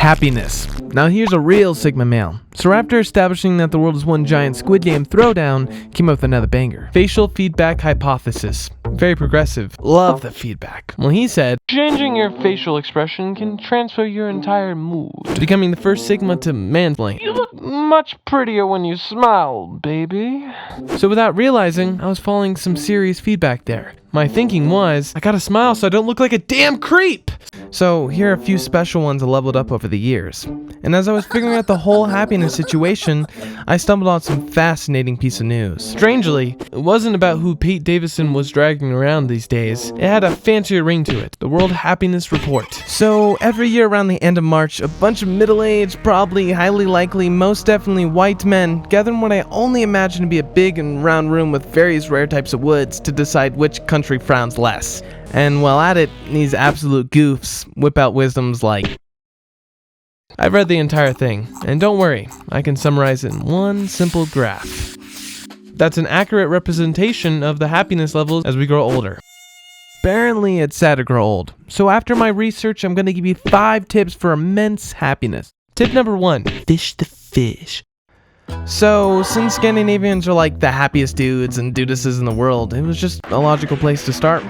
Happiness. Now here's a real Sigma male. So after establishing that the world is one giant Squid Game throwdown, came up with another banger. Facial feedback hypothesis. Very progressive. Love the feedback. Well, he said, changing your facial expression can transfer your entire mood. Becoming the first Sigma to mansplain. You look much prettier when you smile, baby. So without realizing, I was following some serious feedback there. My thinking was, I gotta smile so I don't look like a damn creep! So here are a few special ones I leveled up over the years. And as I was figuring out the whole happiness situation, I stumbled on some fascinating piece of news. Strangely, it wasn't about who Pete Davidson was dragging around these days. It had a fancier ring to it, the World Happiness Report. So every year around the end of March, a bunch of middle-aged, probably highly likely, most definitely white men gather in what I only imagine to be a big and round room with various rare types of woods to decide which country frowns less. And while at it, these absolute goofs whip out wisdoms like... I've read the entire thing, and don't worry, I can summarize it in one simple graph. That's an accurate representation of the happiness levels as we grow older. Apparently, it's sad to grow old. So after my research, I'm going to give you 5 tips for immense happiness. Tip number 1, fish the fish. So, since Scandinavians are like the happiest dudes and dudesses in the world, it was just a logical place to start.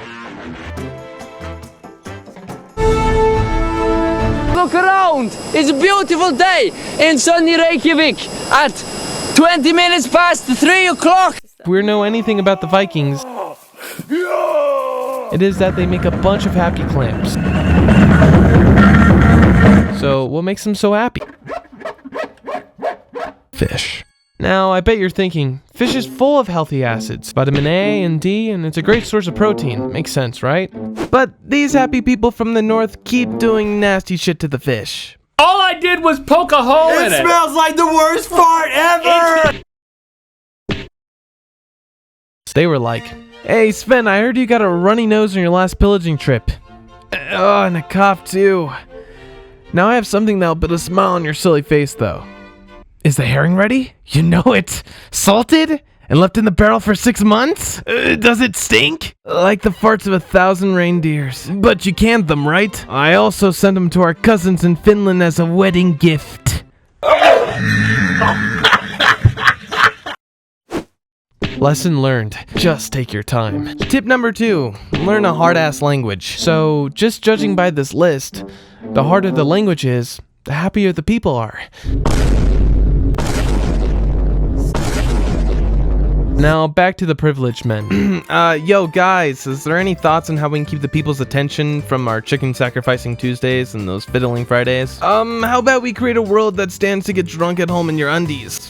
Look around! It's a beautiful day in sunny Reykjavik at 20 minutes past 3 o'clock! If we know anything about the Vikings, it is that they make a bunch of happy clams. So, what makes them so happy? Fish. Now, I bet you're thinking, fish is full of healthy acids, vitamin A and D, and it's a great source of protein. Makes sense, right? But these happy people from the north keep doing nasty shit to the fish. All I did was poke a hole in it. It smells like the worst fart ever! They were like, hey Sven, I heard you got a runny nose on your last pillaging trip. Oh, and a cough too. Now I have something that'll put a smile on your silly face though. Is the herring ready? You know it. Salted? And left in the barrel for 6 months? Does it stink? Like the farts of 1,000 reindeers. But you canned them, right? I also sent them to our cousins in Finland as a wedding gift. Lesson learned. Just take your time. Tip number 2. Learn a hard-ass language. So, just judging by this list, the harder the language is, the happier the people are. Now, back to the privileged men. Yo guys, is there any thoughts on how we can keep the people's attention from our chicken sacrificing Tuesdays and those fiddling Fridays? How about we create a world that stands to get drunk at home in your undies?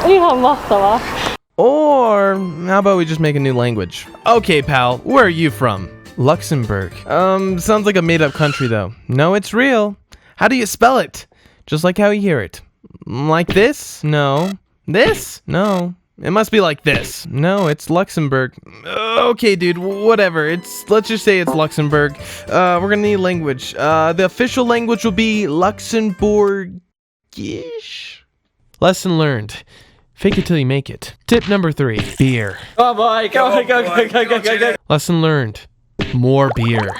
Ihan mahtavaa. Or, how about we just make a new language? Okay pal, where are you from? Luxembourg. Sounds like a made-up country though. No, it's real. How do you spell it? Just like how you hear it. Like this? No. This? No. It must be like this. No, it's Luxembourg. Okay, dude, whatever. Let's just say it's Luxembourg. We're gonna need language. The official language will be Luxembourgish. Lesson learned. Fake it till you make it. Tip number 3, beer. Oh boy, go. Lesson learned. More beer.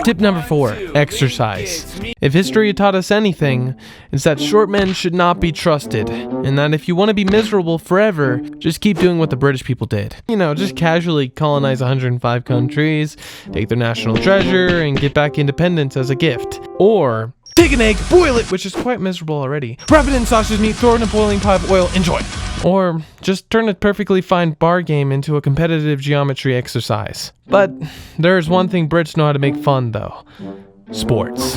Tip number 4, exercise. If history taught us anything, it's that short men should not be trusted, and that if you want to be miserable forever, just keep doing what the British people did. You know, just casually colonize 105 countries, take their national treasure, and get back independence as a gift. Or, take an egg, boil it, which is quite miserable already. Wrap it in sausage meat, throw it in a boiling pot of oil, enjoy. Or just turn a perfectly fine bar game into a competitive geometry exercise. But there's one thing Brits know how to make fun though. Sports.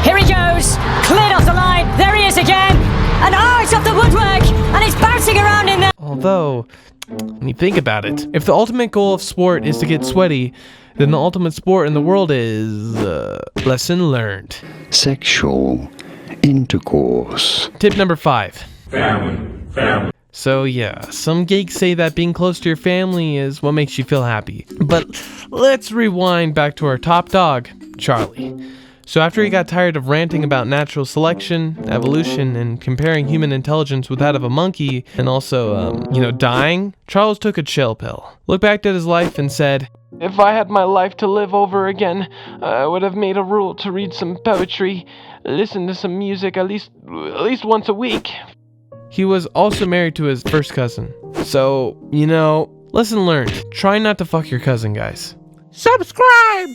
Here he goes, cleared off the line, there he is again, and it's off the woodwork, and he's bouncing around in there. Although, when you think about it, if the ultimate goal of sport is to get sweaty, then the ultimate sport in the world is, lesson learned. Sexual intercourse. Tip number 5. Family. So yeah, some geeks say that being close to your family is what makes you feel happy. But let's rewind back to our top dog, Charlie. So after he got tired of ranting about natural selection, evolution, and comparing human intelligence with that of a monkey, and also, dying, Charles took a chill pill, looked back at his life and said, If I had my life to live over again, I would have made a rule to read some poetry, listen to some music at least once a week. He was also married to his first cousin. So, lesson learned. Try not to fuck your cousin, guys. Subscribe!